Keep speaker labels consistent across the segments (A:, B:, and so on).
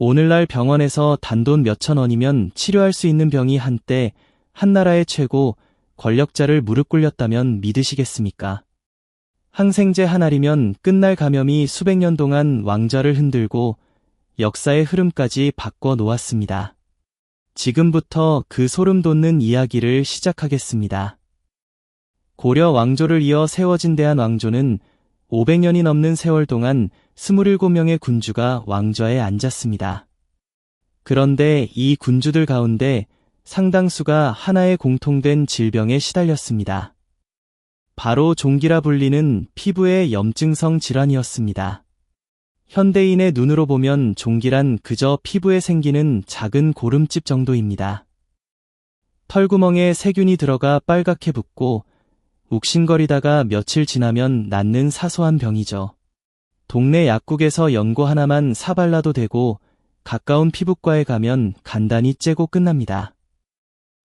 A: 오늘날 병원에서 단돈 몇천 원이면 치료할 수 있는 병이 한때 한 나라의 최고 권력자를 무릎 꿇렸다면 믿으시겠습니까? 항생제 한 알이면 끝날 감염이 수백 년 동안 왕좌를 흔들고 역사의 흐름까지 바꿔 놓았습니다. 지금부터 그 소름 돋는 이야기를 시작하겠습니다. 고려 왕조를 이어 세워진 대한왕조는 500년이 넘는 세월 동안 27명의 군주가 왕좌에 앉았습니다. 그런데 이 군주들 가운데 상당수가 하나의 공통된 질병에 시달렸습니다. 바로 종기라 불리는 피부의 염증성 질환이었습니다. 현대인의 눈으로 보면 종기란 그저 피부에 생기는 작은 고름집 정도입니다. 털구멍에 세균이 들어가 빨갛게 붓고 욱신거리다가 며칠 지나면 낫는 사소한 병이죠. 동네 약국에서 연고 하나만 사발라도 되고 가까운 피부과에 가면 간단히 째고 끝납니다.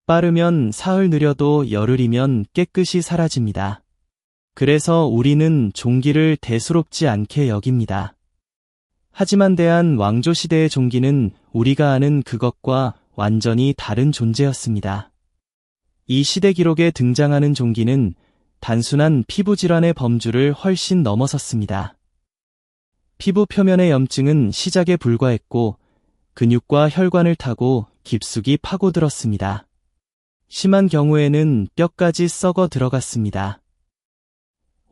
A: 빠르면 사흘, 느려도 열흘이면 깨끗이 사라집니다. 그래서 우리는 종기를 대수롭지 않게 여깁니다. 하지만 대한 왕조 시대의 종기는 우리가 아는 그것과 완전히 다른 존재였습니다. 이 시대 기록에 등장하는 종기는 단순한 피부질환의 범주를 훨씬 넘어섰습니다. 피부 표면의 염증은 시작에 불과했고 근육과 혈관을 타고 깊숙이 파고들었습니다. 심한 경우에는 뼈까지 썩어 들어갔습니다.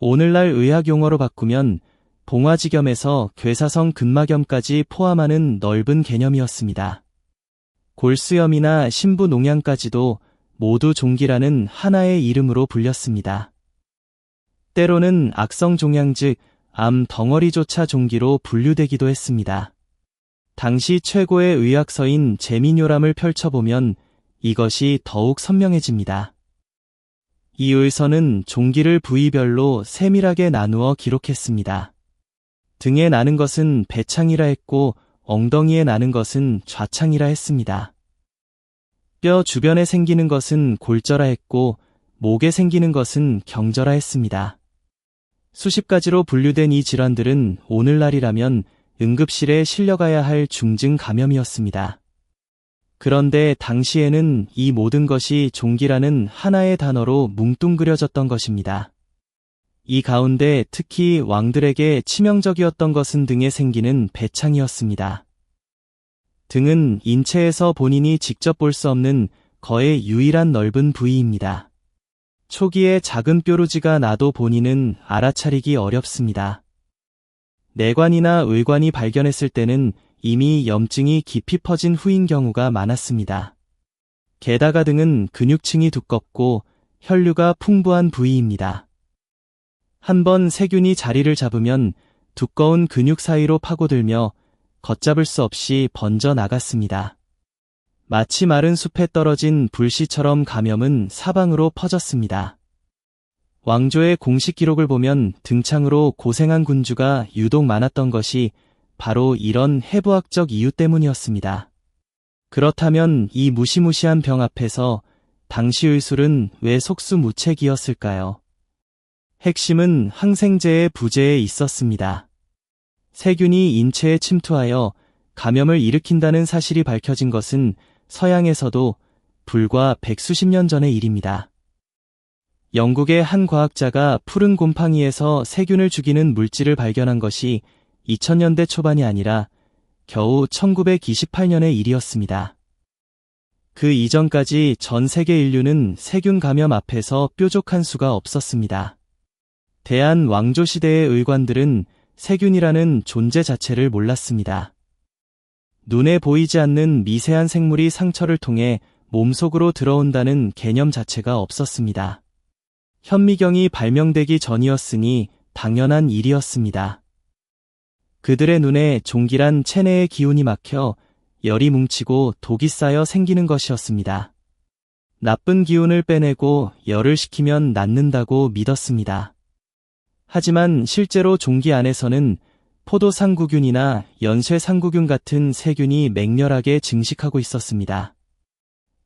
A: 오늘날 의학 용어로 바꾸면 봉화지겸에서 괴사성 근막염까지 포함하는 넓은 개념이었습니다. 골수염이나 신부농양까지도 모두 종기라는 하나의 이름으로 불렸습니다. 때로는 악성종양 즉 암 덩어리조차 종기로 분류되기도 했습니다. 당시 최고의 의학서인 제민요람을 펼쳐보면 이것이 더욱 선명해집니다. 이 의서는 종기를 부위별로 세밀하게 나누어 기록했습니다. 등에 나는 것은 배창이라 했고 엉덩이에 나는 것은 좌창이라 했습니다. 뼈 주변에 생기는 것은 골절라 했고 목에 생기는 것은 경절라 했습니다. 수십 가지로 분류된 이 질환들은 오늘날이라면 응급실에 실려가야 할 중증 감염이었습니다. 그런데 당시에는 이 모든 것이 종기라는 하나의 단어로 뭉뚱그려졌던 것입니다. 이 가운데 특히 왕들에게 치명적이었던 것은 등에 생기는 배창이었습니다. 등은 인체에서 본인이 직접 볼 수 없는 거의 유일한 넓은 부위입니다. 초기에 작은 뾰루지가 나도 본인은 알아차리기 어렵습니다. 내관이나 의관이 발견했을 때는 이미 염증이 깊이 퍼진 후인 경우가 많았습니다. 게다가 등은 근육층이 두껍고 혈류가 풍부한 부위입니다. 한번 세균이 자리를 잡으면 두꺼운 근육 사이로 파고들며 걷잡을 수 없이 번져 나갔습니다. 마치 마른 숲에 떨어진 불씨처럼 감염은 사방으로 퍼졌습니다. 왕조의 공식 기록을 보면 등창으로 고생한 군주가 유독 많았던 것이 바로 이런 해부학적 이유 때문이었습니다. 그렇다면 이 무시무시한 병 앞에서 당시 의술은 왜 속수무책이었을까요? 핵심은 항생제의 부재에 있었습니다. 세균이 인체에 침투하여 감염을 일으킨다는 사실이 밝혀진 것은 서양에서도 불과 100수십 년 전의 일입니다. 영국의 한 과학자가 푸른 곰팡이에서 세균을 죽이는 물질을 발견한 것이 2000년대 초반이 아니라 겨우 1928년의 일이었습니다. 그 이전까지 전 세계 인류는 세균 감염 앞에서 뾰족한 수가 없었습니다. 대한 왕조 시대의 의관들은 세균이라는 존재 자체를 몰랐습니다. 눈에 보이지 않는 미세한 생물이 상처를 통해 몸속으로 들어온다는 개념 자체가 없었습니다. 현미경이 발명되기 전이었으니 당연한 일이었습니다. 그들의 눈에 종기란 체내의 기운이 막혀 열이 뭉치고 독이 쌓여 생기는 것이었습니다. 나쁜 기운을 빼내고 열을 식히면 낫는다고 믿었습니다. 하지만 실제로 종기 안에서는 포도상구균이나 연쇄상구균 같은 세균이 맹렬하게 증식하고 있었습니다.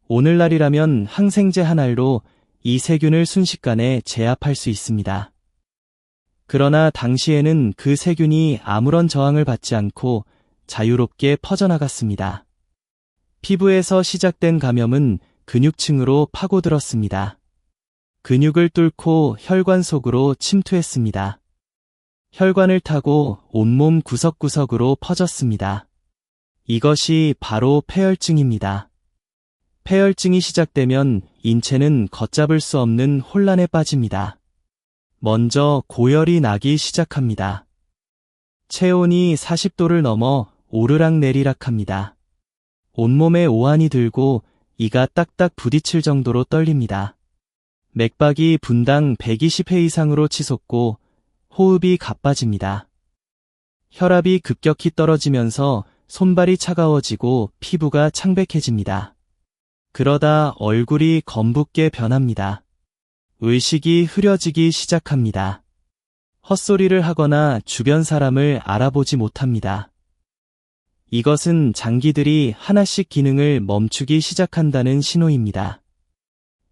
A: 오늘날이라면 항생제 한 알로 이 세균을 순식간에 제압할 수 있습니다. 그러나 당시에는 그 세균이 아무런 저항을 받지 않고 자유롭게 퍼져나갔습니다. 피부에서 시작된 감염은 근육층으로 파고들었습니다. 근육을 뚫고 혈관 속으로 침투했습니다. 혈관을 타고 온몸 구석구석으로 퍼졌습니다. 이것이 바로 폐혈증입니다. 폐혈증이 시작되면 인체는 걷잡을 수 없는 혼란에 빠집니다. 먼저 고열이 나기 시작합니다. 체온이 40도를 넘어 오르락내리락합니다. 온몸에 오한이 들고 이가 딱딱 부딪힐 정도로 떨립니다. 맥박이 분당 120회 이상으로 치솟고 호흡이 가빠집니다. 혈압이 급격히 떨어지면서 손발이 차가워지고 피부가 창백해집니다. 그러다 얼굴이 검붉게 변합니다. 의식이 흐려지기 시작합니다. 헛소리를 하거나 주변 사람을 알아보지 못합니다. 이것은 장기들이 하나씩 기능을 멈추기 시작한다는 신호입니다.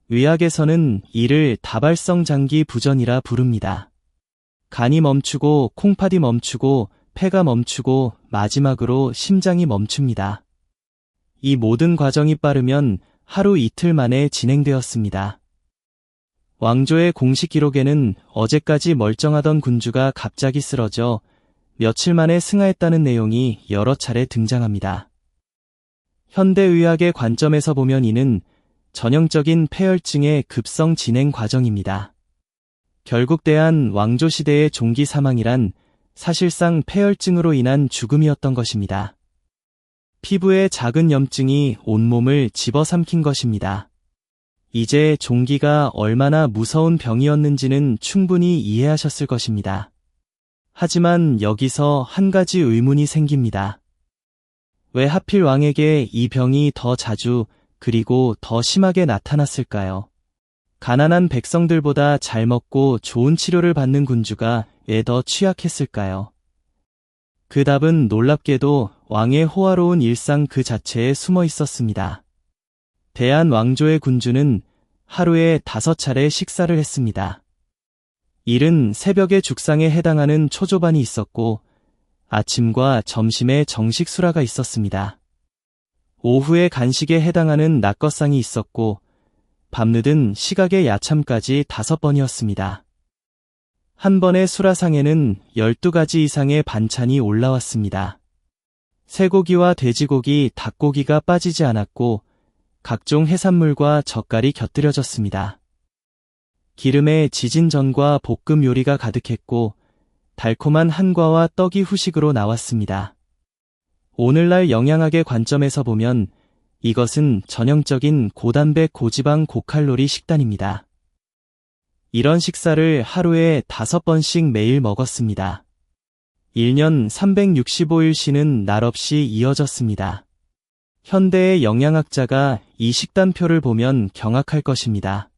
A: 의학에서는 이를 다발성 장기 부전이라 부릅니다. 간이 멈추고 콩팥이 멈추고 폐가 멈추고 마지막으로 심장이 멈춥니다. 이 모든 과정이 빠르면 하루 이틀 만에 진행되었습니다. 왕조의 공식 기록에는 어제까지 멀쩡하던 군주가 갑자기 쓰러져 며칠 만에 승하했다는 내용이 여러 차례 등장합니다. 현대의학의 관점에서 보면 이는 전형적인 폐혈증의 급성 진행 과정입니다. 결국 대한 왕조 시대의 종기 사망이란 사실상 폐혈증으로 인한 죽음이었던 것입니다. 피부에 작은 염증이 온몸을 집어삼킨 것입니다. 이제 종기가 얼마나 무서운 병이었는지는 충분히 이해하셨을 것입니다. 하지만 여기서 한 가지 의문이 생깁니다. 왜 하필 왕에게 이 병이 더 자주 그리고 더 심하게 나타났을까요? 가난한 백성들보다 잘 먹고 좋은 치료를 받는 군주가 왜 더 취약했을까요? 그 답은 놀랍게도 왕의 호화로운 일상 그 자체에 숨어 있었습니다. 대한 왕조의 군주는 하루에 5차례 식사를 했습니다. 일은 새벽의 죽상에 해당하는 초조반이 있었고 아침과 점심에 정식 수라가 있었습니다. 오후에 간식에 해당하는 낮것상이 있었고 밤늦은 시각의 야참까지 5번이었습니다. 한 번의 수라상에는 12가지 이상의 반찬이 올라왔습니다. 쇠고기와 돼지고기, 닭고기가 빠지지 않았고 각종 해산물과 젓갈이 곁들여졌습니다. 기름에 지진 전과 볶음 요리가 가득했고 달콤한 한과와 떡이 후식으로 나왔습니다. 오늘날 영양학의 관점에서 보면 이것은 전형적인 고단백 고지방 고칼로리 식단입니다. 이런 식사를 하루에 5번씩 매일 먹었습니다. 1년 365일씩은 날 없이 이어졌습니다. 현대의 영양학자가 이 식단표를 보면 경악할 것입니다.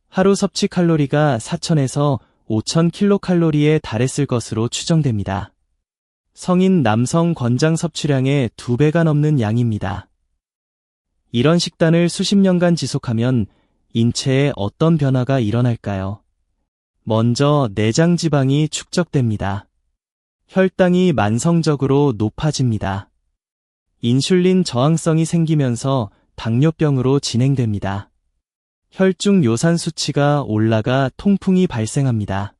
A: 하루 섭취 칼로리가 4,000에서 5,000kcal에 달했을 것으로 추정됩니다. 성인 남성 권장 섭취량의 2배가 넘는 양입니다. 이런 식단을 수십 년간 지속하면 인체에 어떤 변화가 일어날까요? 먼저 내장 지방이 축적됩니다. 혈당이 만성적으로 높아집니다. 인슐린 저항성이 생기면서 당뇨병으로 진행됩니다. 혈중 요산 수치가 올라가 통풍이 발생합니다.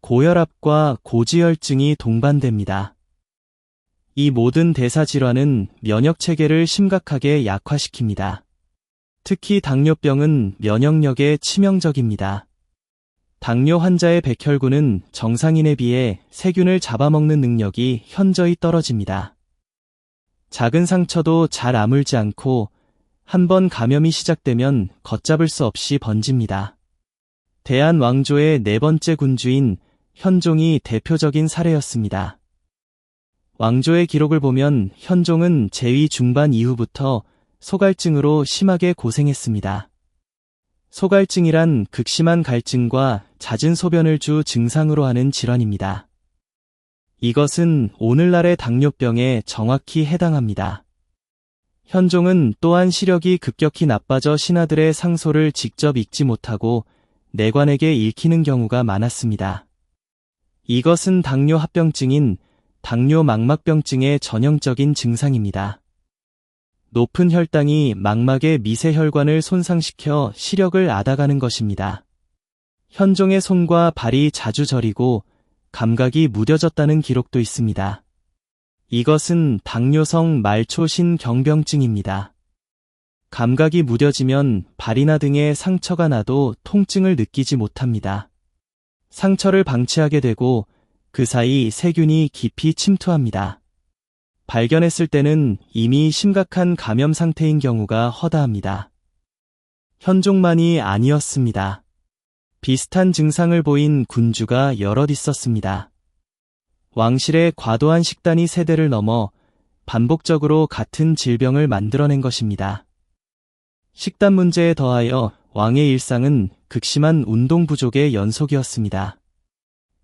A: 고혈압과 고지혈증이 동반됩니다. 이 모든 대사질환은 면역체계를 심각하게 약화시킵니다. 특히 당뇨병은 면역력에 치명적입니다. 당뇨 환자의 백혈구는 정상인에 비해 세균을 잡아먹는 능력이 현저히 떨어집니다. 작은 상처도 잘 아물지 않고 한번 감염이 시작되면 걷잡을 수 없이 번집니다. 대한 왕조의 4번째 군주인 현종이 대표적인 사례였습니다. 왕조의 기록을 보면 현종은 제위 중반 이후부터 소갈증으로 심하게 고생했습니다. 소갈증이란 극심한 갈증과 잦은 소변을 주 증상으로 하는 질환입니다. 이것은 오늘날의 당뇨병에 정확히 해당합니다. 현종은 또한 시력이 급격히 나빠져 신하들의 상소를 직접 읽지 못하고 내관에게 읽히는 경우가 많았습니다. 이것은 당뇨 합병증인 당뇨 망막병증의 전형적인 증상입니다. 높은 혈당이 망막의 미세혈관을 손상시켜 시력을 앗아가는 것입니다. 현종의 손과 발이 자주 저리고 감각이 무뎌졌다는 기록도 있습니다. 이것은 당뇨성 말초신경병증입니다. 감각이 무뎌지면 발이나 등에 상처가 나도 통증을 느끼지 못합니다. 상처를 방치하게 되고 그 사이 세균이 깊이 침투합니다. 발견했을 때는 이미 심각한 감염 상태인 경우가 허다합니다. 현종만이 아니었습니다. 비슷한 증상을 보인 군주가 여럿 있었습니다. 왕실의 과도한 식단이 세대를 넘어 반복적으로 같은 질병을 만들어낸 것입니다. 식단 문제에 더하여 왕의 일상은 극심한 운동 부족의 연속이었습니다.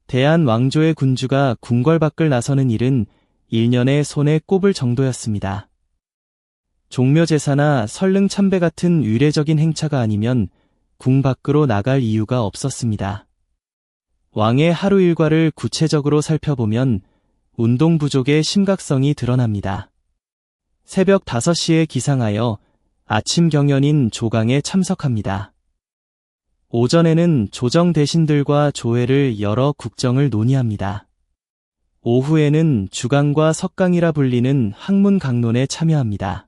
A: 대한 왕조의 군주가 궁궐 밖을 나서는 일은 1년에 손에 꼽을 정도였습니다. 종묘제사나 설릉 참배 같은 의례적인 행차가 아니면 궁 밖으로 나갈 이유가 없었습니다. 왕의 하루 일과를 구체적으로 살펴보면 운동 부족의 심각성이 드러납니다. 새벽 5시에 기상하여 아침 경연인 조강에 참석합니다. 오전에는 조정 대신들과 조회를 열어 국정을 논의합니다. 오후에는 주강과 석강이라 불리는 학문 강론에 참여합니다.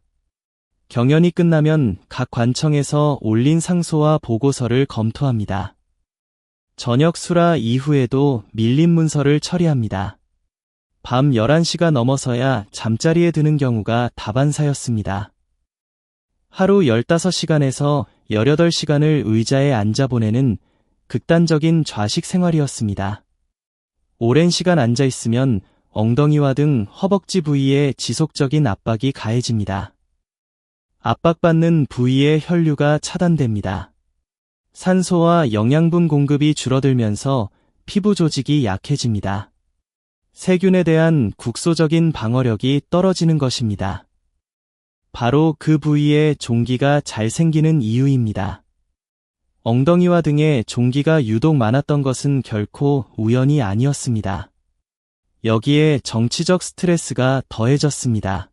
A: 경연이 끝나면 각 관청에서 올린 상소와 보고서를 검토합니다. 저녁 수라 이후에도 밀린 문서를 처리합니다. 밤 11시가 넘어서야 잠자리에 드는 경우가 다반사였습니다. 하루 15시간에서 18시간을 의자에 앉아 보내는 극단적인 좌식 생활이었습니다. 오랜 시간 앉아 있으면 엉덩이와 등 허벅지 부위에 지속적인 압박이 가해집니다. 압박받는 부위의 혈류가 차단됩니다. 산소와 영양분 공급이 줄어들면서 피부 조직이 약해집니다. 세균에 대한 국소적인 방어력이 떨어지는 것입니다. 바로 그 부위에 종기가 잘 생기는 이유입니다. 엉덩이와 등에 종기가 유독 많았던 것은 결코 우연이 아니었습니다. 여기에 정치적 스트레스가 더해졌습니다.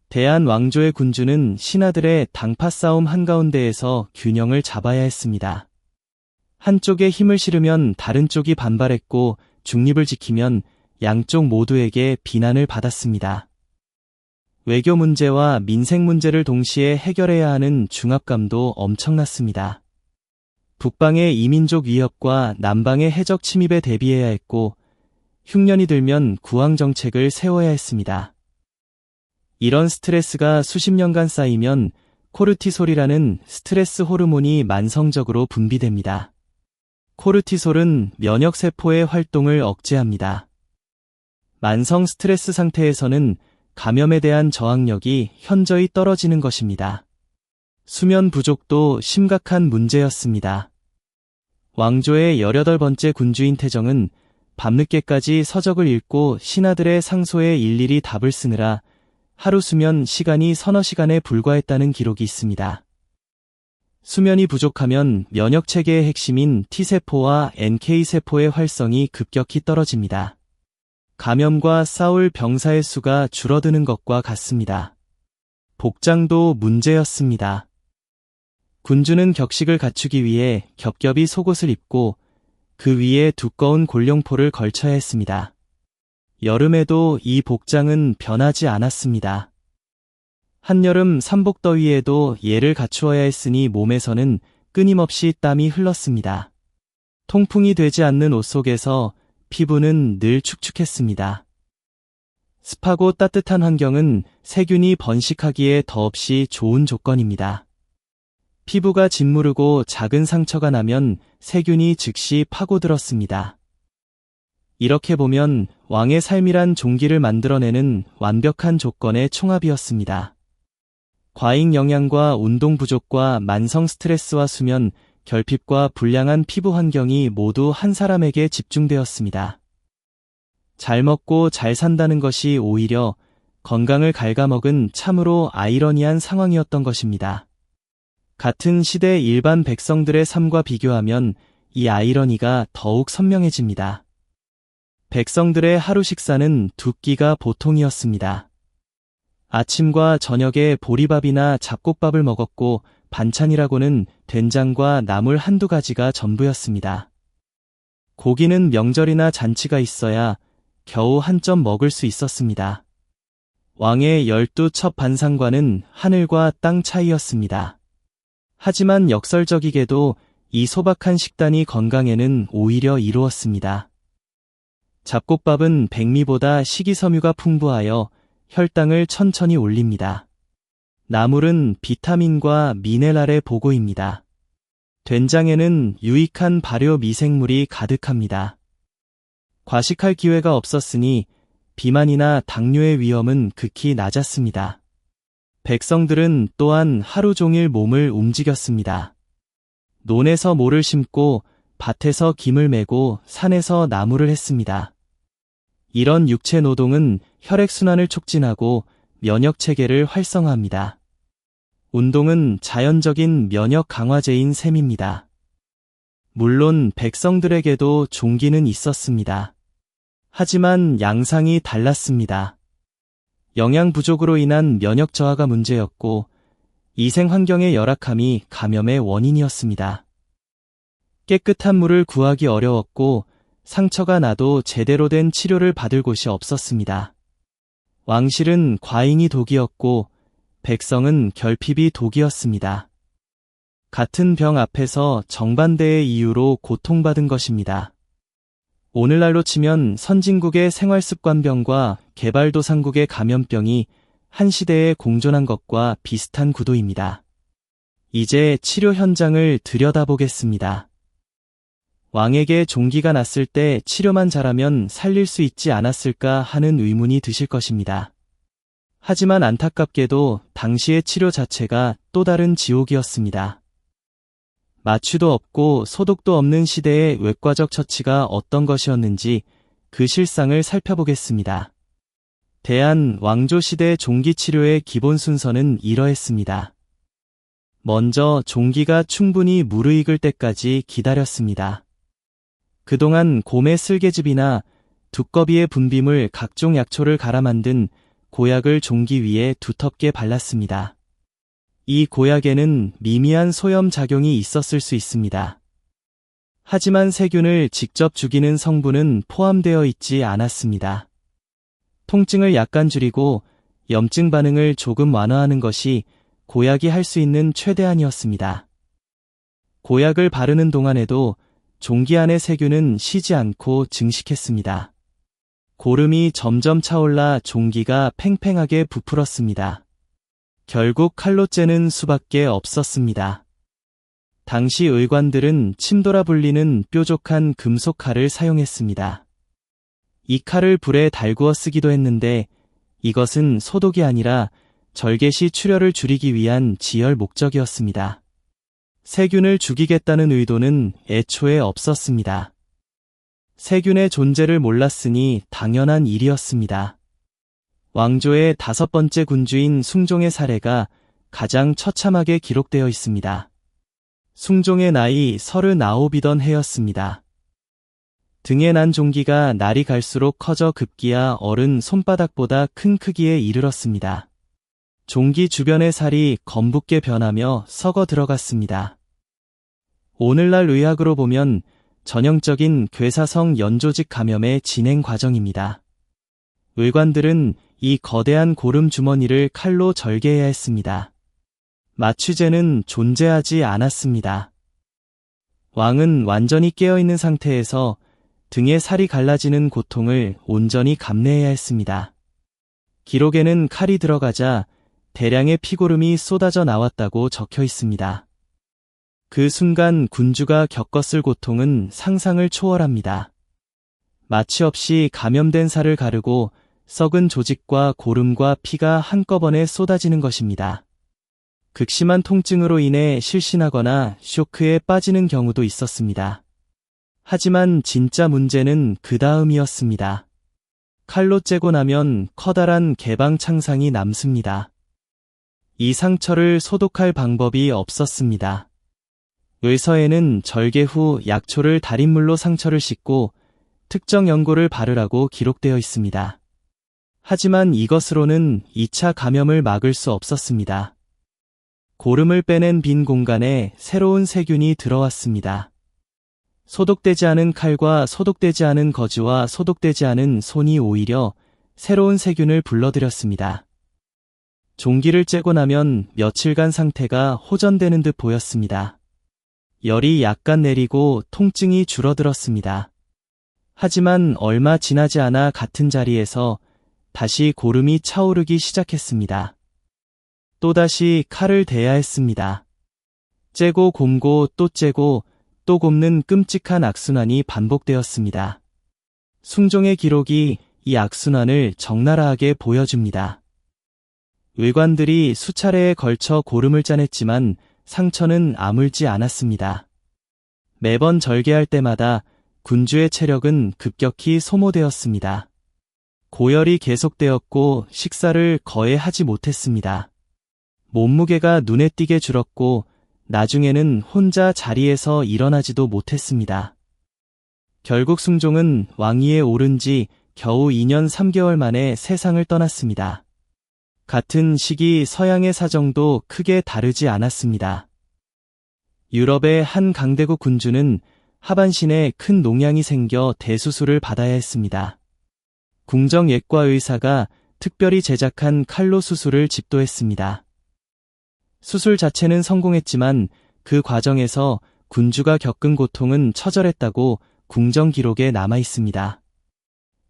A: 대한 왕조의 군주는 신하들의 당파 싸움 한가운데에서 균형을 잡아야 했습니다. 한쪽에 힘을 실으면 다른 쪽이 반발했고 중립을 지키면 양쪽 모두에게 비난을 받았습니다. 외교 문제와 민생 문제를 동시에 해결해야 하는 중압감도 엄청났습니다. 북방의 이민족 위협과 남방의 해적 침입에 대비해야 했고 흉년이 들면 구황 정책을 세워야 했습니다. 이런 스트레스가 수십 년간 쌓이면 코르티솔이라는 스트레스 호르몬이 만성적으로 분비됩니다. 코르티솔은 면역세포의 활동을 억제합니다. 만성 스트레스 상태에서는 감염에 대한 저항력이 현저히 떨어지는 것입니다. 수면 부족도 심각한 문제였습니다. 왕조의 18번째 군주인 태정은 밤늦게까지 서적을 읽고 신하들의 상소에 일일이 답을 쓰느라 하루 수면 시간이 서너 시간에 불과했다는 기록이 있습니다. 수면이 부족하면 면역체계의 핵심인 T세포와 NK세포의 활성이 급격히 떨어집니다. 감염과 싸울 병사의 수가 줄어드는 것과 같습니다. 복장도 문제였습니다. 군주는 격식을 갖추기 위해 겹겹이 속옷을 입고 그 위에 두꺼운 골룡포를 걸쳐야 했습니다. 여름에도 이 복장은 변하지 않았습니다. 한여름 삼복더위에도 예를 갖추어야 했으니 몸에서는 끊임없이 땀이 흘렀습니다. 통풍이 되지 않는 옷 속에서 피부는 늘 축축했습니다. 습하고 따뜻한 환경은 세균이 번식하기에 더없이 좋은 조건입니다. 피부가 짓무르고 작은 상처가 나면 세균이 즉시 파고들었습니다. 이렇게 보면 왕의 삶이란 종기를 만들어내는 완벽한 조건의 총합이었습니다. 과잉 영양과 운동 부족과 만성 스트레스와 수면, 결핍과 불량한 피부 환경이 모두 한 사람에게 집중되었습니다. 잘 먹고 잘 산다는 것이 오히려 건강을 갉아먹은 참으로 아이러니한 상황이었던 것입니다. 같은 시대 일반 백성들의 삶과 비교하면 이 아이러니가 더욱 선명해집니다. 백성들의 하루 식사는 2끼가 보통이었습니다. 아침과 저녁에 보리밥이나 잡곡밥을 먹었고 반찬이라고는 된장과 나물 한두 가지가 전부였습니다. 고기는 명절이나 잔치가 있어야 겨우 한 점 먹을 수 있었습니다. 왕의 12첩 반상과는 하늘과 땅 차이였습니다. 하지만 역설적이게도 이 소박한 식단이 건강에는 오히려 이로웠습니다. 잡곡밥은 백미보다 식이섬유가 풍부하여 혈당을 천천히 올립니다. 나물은 비타민과 미네랄의 보고입니다. 된장에는 유익한 발효 미생물이 가득합니다. 과식할 기회가 없었으니 비만이나 당뇨의 위험은 극히 낮았습니다. 백성들은 또한 하루 종일 몸을 움직였습니다. 논에서 모를 심고 밭에서 김을 메고 산에서 나무를 했습니다. 이런 육체 노동은 혈액순환을 촉진하고 면역체계를 활성화합니다. 운동은 자연적인 면역 강화제인 셈입니다. 물론 백성들에게도 종기는 있었습니다. 하지만 양상이 달랐습니다. 영양 부족으로 인한 면역 저하가 문제였고 이생 환경의 열악함이 감염의 원인이었습니다. 깨끗한 물을 구하기 어려웠고 상처가 나도 제대로 된 치료를 받을 곳이 없었습니다. 왕실은 과잉이 독이었고 백성은 결핍이 독이었습니다. 같은 병 앞에서 정반대의 이유로 고통받은 것입니다. 오늘날로 치면 선진국의 생활습관병과 개발도상국의 감염병이 한 시대에 공존한 것과 비슷한 구도입니다. 이제 치료 현장을 들여다보겠습니다. 왕에게 종기가 났을 때 치료만 잘하면 살릴 수 있지 않았을까 하는 의문이 드실 것입니다. 하지만 안타깝게도 당시의 치료 자체가 또 다른 지옥이었습니다. 마취도 없고 소독도 없는 시대의 외과적 처치가 어떤 것이었는지 그 실상을 살펴보겠습니다. 대한 왕조 시대 종기 치료의 기본 순서는 이러했습니다. 먼저 종기가 충분히 무르익을 때까지 기다렸습니다. 그동안 곰의 쓸개즙이나 두꺼비의 분비물 각종 약초를 갈아 만든 고약을 종기 위에 두텁게 발랐습니다. 이 고약에는 미미한 소염 작용이 있었을 수 있습니다. 하지만 세균을 직접 죽이는 성분은 포함되어 있지 않았습니다. 통증을 약간 줄이고 염증 반응을 조금 완화하는 것이 고약이 할 수 있는 최대한이었습니다. 고약을 바르는 동안에도 종기 안의 세균은 쉬지 않고 증식했습니다. 고름이 점점 차올라 종기가 팽팽하게 부풀었습니다. 결국 칼로 째는 수밖에 없었습니다. 당시 의관들은 침도라 불리는 뾰족한 금속 칼을 사용했습니다. 이 칼을 불에 달구어 쓰기도 했는데 이것은 소독이 아니라 절개 시 출혈을 줄이기 위한 지혈 목적이었습니다. 세균을 죽이겠다는 의도는 애초에 없었습니다. 세균의 존재를 몰랐으니 당연한 일이었습니다. 왕조의 5번째 군주인 숭종의 사례가 가장 처참하게 기록되어 있습니다. 숭종의 나이 39이던 해였습니다. 등에 난 종기가 날이 갈수록 커져 급기야 어른 손바닥보다 큰 크기에 이르렀습니다. 종기 주변의 살이 검붉게 변하며 썩어 들어갔습니다. 오늘날 의학으로 보면 전형적인 괴사성 연조직 감염의 진행 과정입니다. 의관들은 이 거대한 고름 주머니를 칼로 절개해야 했습니다. 마취제는 존재하지 않았습니다. 왕은 완전히 깨어있는 상태에서 등에 살이 갈라지는 고통을 온전히 감내해야 했습니다. 기록에는 칼이 들어가자 대량의 피고름이 쏟아져 나왔다고 적혀 있습니다. 그 순간 군주가 겪었을 고통은 상상을 초월합니다. 마취 없이 감염된 살을 가르고 썩은 조직과 고름과 피가 한꺼번에 쏟아지는 것입니다. 극심한 통증으로 인해 실신하거나 쇼크에 빠지는 경우도 있었습니다. 하지만 진짜 문제는 그 다음이었습니다. 칼로 째고 나면 커다란 개방 창상이 남습니다. 이 상처를 소독할 방법이 없었습니다. 의서에는 절개 후 약초를 달인물로 상처를 씻고 특정 연고를 바르라고 기록되어 있습니다. 하지만 이것으로는 2차 감염을 막을 수 없었습니다. 고름을 빼낸 빈 공간에 새로운 세균이 들어왔습니다. 소독되지 않은 칼과 소독되지 않은 거즈와 소독되지 않은 손이 오히려 새로운 세균을 불러들였습니다. 종기를 째고 나면 며칠간 상태가 호전되는 듯 보였습니다. 열이 약간 내리고 통증이 줄어들었습니다. 하지만 얼마 지나지 않아 같은 자리에서 다시 고름이 차오르기 시작했습니다. 또다시 칼을 대야 했습니다. 째고 곰고 또 째고 또 곱는 끔찍한 악순환이 반복되었습니다. 숭종의 기록이 이 악순환을 적나라하게 보여줍니다. 의관들이 수차례에 걸쳐 고름을 짜냈지만 상처는 아물지 않았습니다. 매번 절개할 때마다 군주의 체력은 급격히 소모되었습니다. 고열이 계속되었고 식사를 거의 하지 못했습니다. 몸무게가 눈에 띄게 줄었고 나중에는 혼자 자리에서 일어나지도 못했습니다. 결국 숭종은 왕위에 오른 지 겨우 2년 3개월 만에 세상을 떠났습니다. 같은 시기 서양의 사정도 크게 다르지 않았습니다. 유럽의 한 강대국 군주는 하반신에 큰 농양이 생겨 대수술을 받아야 했습니다. 궁정예과 의사가 특별히 제작한 칼로 수술을 집도했습니다. 수술 자체는 성공했지만 그 과정에서 군주가 겪은 고통은 처절했다고 궁정 기록에 남아 있습니다.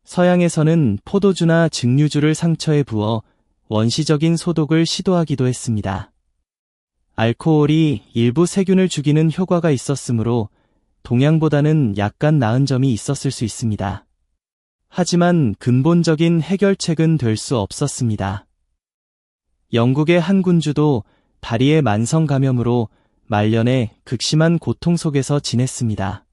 A: 서양에서는 포도주나 증류주를 상처에 부어 원시적인 소독을 시도하기도 했습니다. 알코올이 일부 세균을 죽이는 효과가 있었으므로 동양보다는 약간 나은 점이 있었을 수 있습니다. 하지만 근본적인 해결책은 될 수 없었습니다. 영국의 한 군주도 다리의 만성 감염으로 말년에 극심한 고통 속에서 지냈습니다.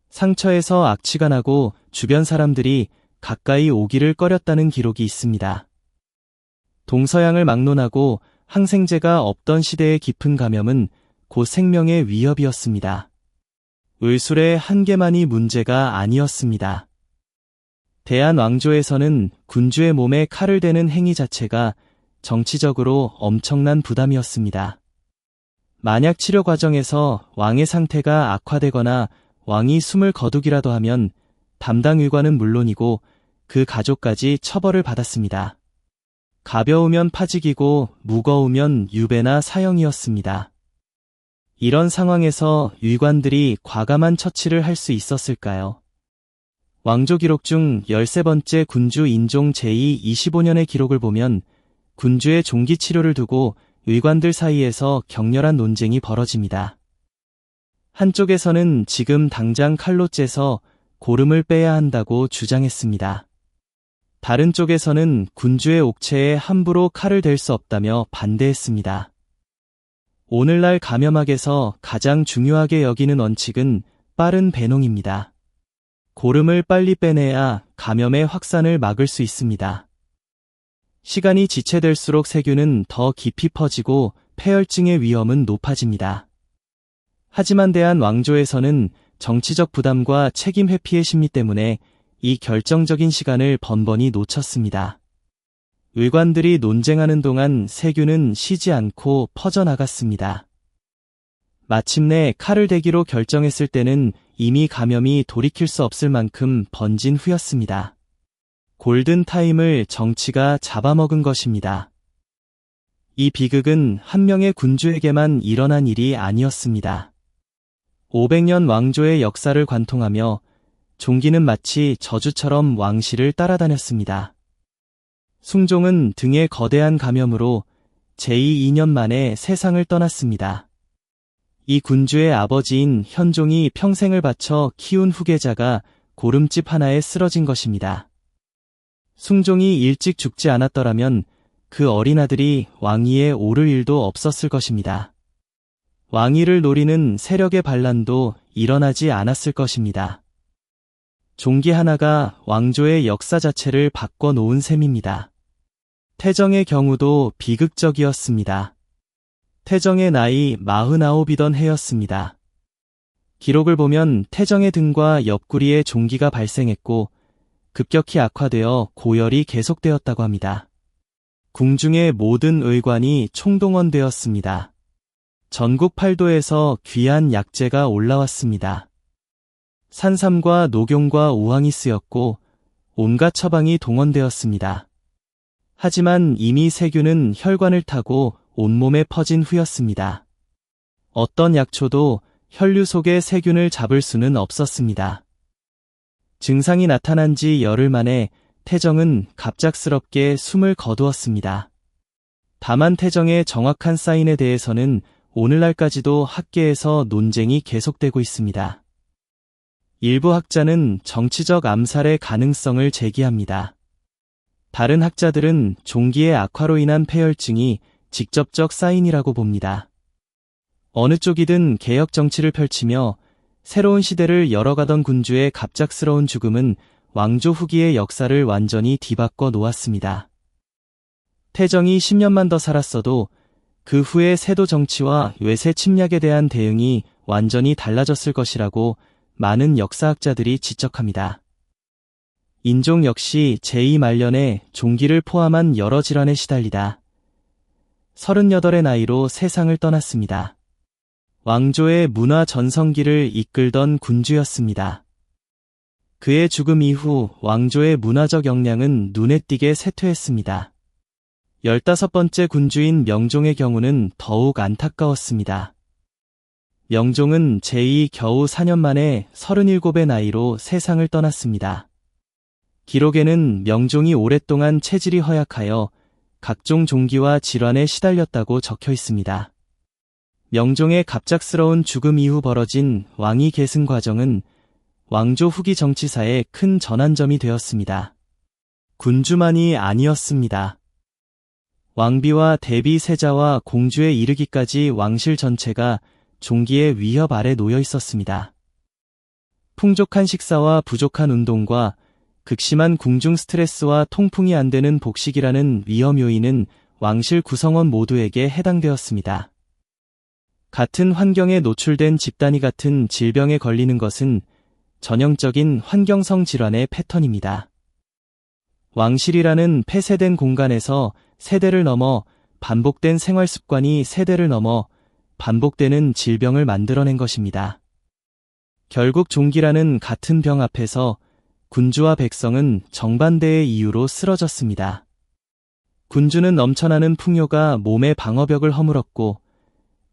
A: 상처에서 악취가 나고 주변 사람들이 가까이 오기를 꺼렸다는 기록이 있습니다. 동서양을 막론하고 항생제가 없던 시대의 깊은 감염은 곧 생명의 위협이었습니다. 의술의 한계만이 문제가 아니었습니다. 대한 왕조에서는 군주의 몸에 칼을 대는 행위 자체가 정치적으로 엄청난 부담이었습니다. 만약 치료 과정에서 왕의 상태가 악화되거나 왕이 숨을 거두기라도 하면 담당 의관은 물론이고 그 가족까지 처벌을 받았습니다. 가벼우면 파직이고 무거우면 유배나 사형이었습니다. 이런 상황에서 위관들이 과감한 처치를 할 수 있었을까요? 왕조 기록 중 13번째 군주 인종 제25년의 기록을 보면 군주의 종기 치료를 두고 의관들 사이에서 격렬한 논쟁이 벌어집니다. 한쪽에서는 지금 당장 칼로 째서 고름을 빼야 한다고 주장했습니다. 다른 쪽에서는 군주의 옥체에 함부로 칼을 댈 수 없다며 반대했습니다. 오늘날 감염학에서 가장 중요하게 여기는 원칙은 빠른 배농입니다. 고름을 빨리 빼내야 감염의 확산을 막을 수 있습니다. 시간이 지체될수록 세균은 더 깊이 퍼지고 폐혈증의 위험은 높아집니다. 하지만 대한 왕조에서는 정치적 부담과 책임 회피의 심리 때문에 이 결정적인 시간을 번번이 놓쳤습니다. 의관들이 논쟁하는 동안 세균은 쉬지 않고 퍼져나갔습니다. 마침내 칼을 대기로 결정했을 때는 이미 감염이 돌이킬 수 없을 만큼 번진 후였습니다. 골든타임을 정치가 잡아먹은 것입니다. 이 비극은 한 명의 군주에게만 일어난 일이 아니었습니다. 500년 왕조의 역사를 관통하며 종기는 마치 저주처럼 왕실을 따라다녔습니다. 숭종은 등에 거대한 감염으로 제2년 만에 세상을 떠났습니다. 이 군주의 아버지인 현종이 평생을 바쳐 키운 후계자가 고름집 하나에 쓰러진 것입니다. 숭종이 일찍 죽지 않았더라면 그 어린 아들이 왕위에 오를 일도 없었을 것입니다. 왕위를 노리는 세력의 반란도 일어나지 않았을 것입니다. 종기 하나가 왕조의 역사 자체를 바꿔놓은 셈입니다. 태정의 경우도 비극적이었습니다. 태정의 나이 49이던 해였습니다. 기록을 보면 태정의 등과 옆구리에 종기가 발생했고 급격히 악화되어 고열이 계속되었다고 합니다. 궁중의 모든 의관이 총동원되었습니다. 전국 팔도에서 귀한 약재가 올라왔습니다. 산삼과 녹용과 우황이 쓰였고 온갖 처방이 동원되었습니다. 하지만 이미 세균은 혈관을 타고 온몸에 퍼진 후였습니다. 어떤 약초도 혈류 속의 세균을 잡을 수는 없었습니다. 증상이 나타난 지 열흘 만에 태정은 갑작스럽게 숨을 거두었습니다. 다만 태정의 정확한 사인에 대해서는 오늘날까지도 학계에서 논쟁이 계속되고 있습니다. 일부 학자는 정치적 암살의 가능성을 제기합니다. 다른 학자들은 종기의 악화로 인한 폐혈증이 직접적 사인이라고 봅니다. 어느 쪽이든 개혁 정치를 펼치며 새로운 시대를 열어가던 군주의 갑작스러운 죽음은 왕조 후기의 역사를 완전히 뒤바꿔 놓았습니다. 태정이 10년만 더 살았어도 그 후의 세도 정치와 외세 침략에 대한 대응이 완전히 달라졌을 것이라고 많은 역사학자들이 지적합니다. 인종 역시 제2 말년에 종기를 포함한 여러 질환에 시달리다 38의 나이로 세상을 떠났습니다. 왕조의 문화 전성기를 이끌던 군주였습니다. 그의 죽음 이후 왕조의 문화적 역량은 눈에 띄게 쇠퇴했습니다. 15번째 군주인 명종의 경우는 더욱 안타까웠습니다. 명종은 제2 겨우 4년 만에 37의 나이로 세상을 떠났습니다. 기록에는 명종이 오랫동안 체질이 허약하여 각종 종기와 질환에 시달렸다고 적혀 있습니다. 명종의 갑작스러운 죽음 이후 벌어진 왕위 계승 과정은 왕조 후기 정치사에 큰 전환점이 되었습니다. 군주만이 아니었습니다. 왕비와 대비 세자와 공주에 이르기까지 왕실 전체가 종기의 위협 아래 놓여 있었습니다. 풍족한 식사와 부족한 운동과 극심한 궁중 스트레스와 통풍이 안 되는 복식이라는 위험 요인은 왕실 구성원 모두에게 해당되었습니다. 같은 환경에 노출된 집단이 같은 질병에 걸리는 것은 전형적인 환경성 질환의 패턴입니다. 왕실이라는 폐쇄된 공간에서 세대를 넘어 반복된 생활 습관이 세대를 넘어 반복되는 질병을 만들어낸 것입니다. 결국 종기라는 같은 병 앞에서 군주와 백성은 정반대의 이유로 쓰러졌습니다. 군주는 넘쳐나는 풍요가 몸의 방어벽을 허물었고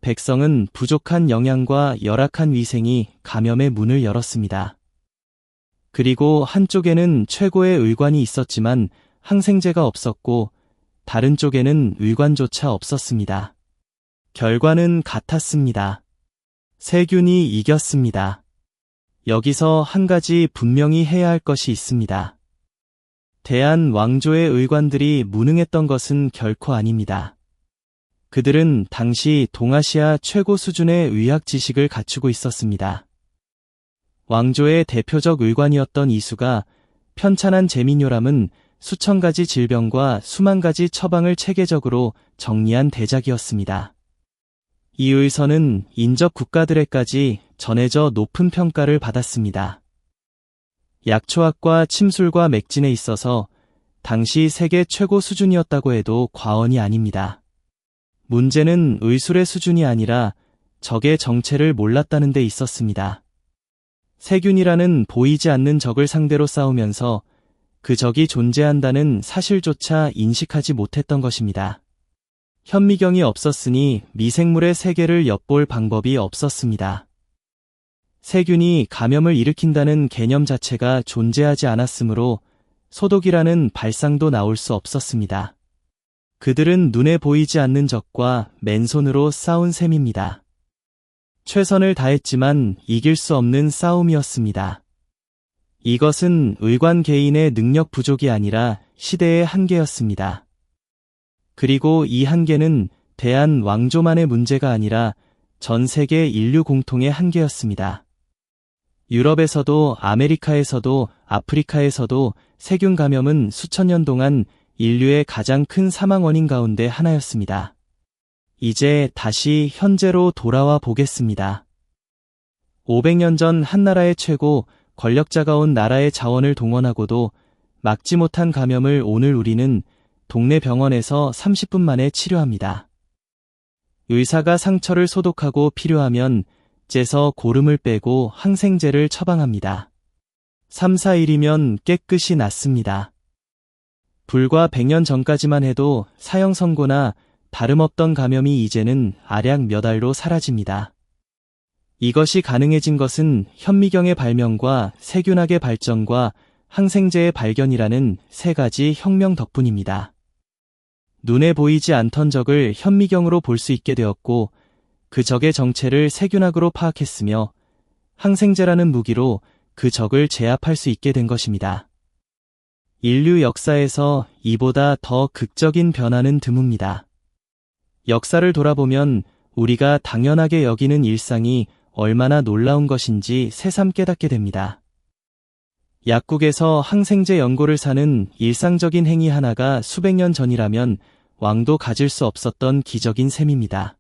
A: 백성은 부족한 영양과 열악한 위생이 감염의 문을 열었습니다. 그리고 한쪽에는 최고의 의관이 있었지만 항생제가 없었고 다른 쪽에는 의관조차 없었습니다. 결과는 같았습니다. 세균이 이겼습니다. 여기서 한 가지 분명히 해야 할 것이 있습니다. 대한 왕조의 의관들이 무능했던 것은 결코 아닙니다. 그들은 당시 동아시아 최고 수준의 의학 지식을 갖추고 있었습니다. 왕조의 대표적 의관이었던 이수가 편찬한 제민요람은 수천 가지 질병과 수만 가지 처방을 체계적으로 정리한 대작이었습니다. 이 의서는 인접 국가들에까지 전해져 높은 평가를 받았습니다. 약초학과 침술과 맥진에 있어서 당시 세계 최고 수준이었다고 해도 과언이 아닙니다. 문제는 의술의 수준이 아니라 적의 정체를 몰랐다는 데 있었습니다. 세균이라는 보이지 않는 적을 상대로 싸우면서 그 적이 존재한다는 사실조차 인식하지 못했던 것입니다. 현미경이 없었으니 미생물의 세계를 엿볼 방법이 없었습니다. 세균이 감염을 일으킨다는 개념 자체가 존재하지 않았으므로 소독이라는 발상도 나올 수 없었습니다. 그들은 눈에 보이지 않는 적과 맨손으로 싸운 셈입니다. 최선을 다했지만 이길 수 없는 싸움이었습니다. 이것은 의관 개인의 능력 부족이 아니라 시대의 한계였습니다. 그리고 이 한계는 대한 왕조만의 문제가 아니라 전 세계 인류 공통의 한계였습니다. 유럽에서도 아메리카에서도 아프리카에서도 세균 감염은 수천 년 동안 인류의 가장 큰 사망 원인 가운데 하나였습니다. 이제 다시 현재로 돌아와 보겠습니다. 500년 전 한 나라의 최고 권력자가 온 나라의 자원을 동원하고도 막지 못한 감염을 오늘 우리는 동네 병원에서 30분 만에 치료합니다. 의사가 상처를 소독하고 필요하면 째서 고름을 빼고 항생제를 처방합니다. 3, 4일이면 깨끗이 낫습니다. 불과 100년 전까지만 해도 사형 선고나 다름없던 감염이 이제는 알약 몇 알로 사라집니다. 이것이 가능해진 것은 현미경의 발명과 세균학의 발전과 항생제의 발견이라는 세 가지 혁명 덕분입니다. 눈에 보이지 않던 적을 현미경으로 볼 수 있게 되었고 그 적의 정체를 세균학으로 파악했으며 항생제라는 무기로 그 적을 제압할 수 있게 된 것입니다. 인류 역사에서 이보다 더 극적인 변화는 드뭅니다. 역사를 돌아보면 우리가 당연하게 여기는 일상이 얼마나 놀라운 것인지 새삼 깨닫게 됩니다. 약국에서 항생제 연고를 사는 일상적인 행위 하나가 수백 년 전이라면 왕도 가질 수 없었던 기적인 셈입니다.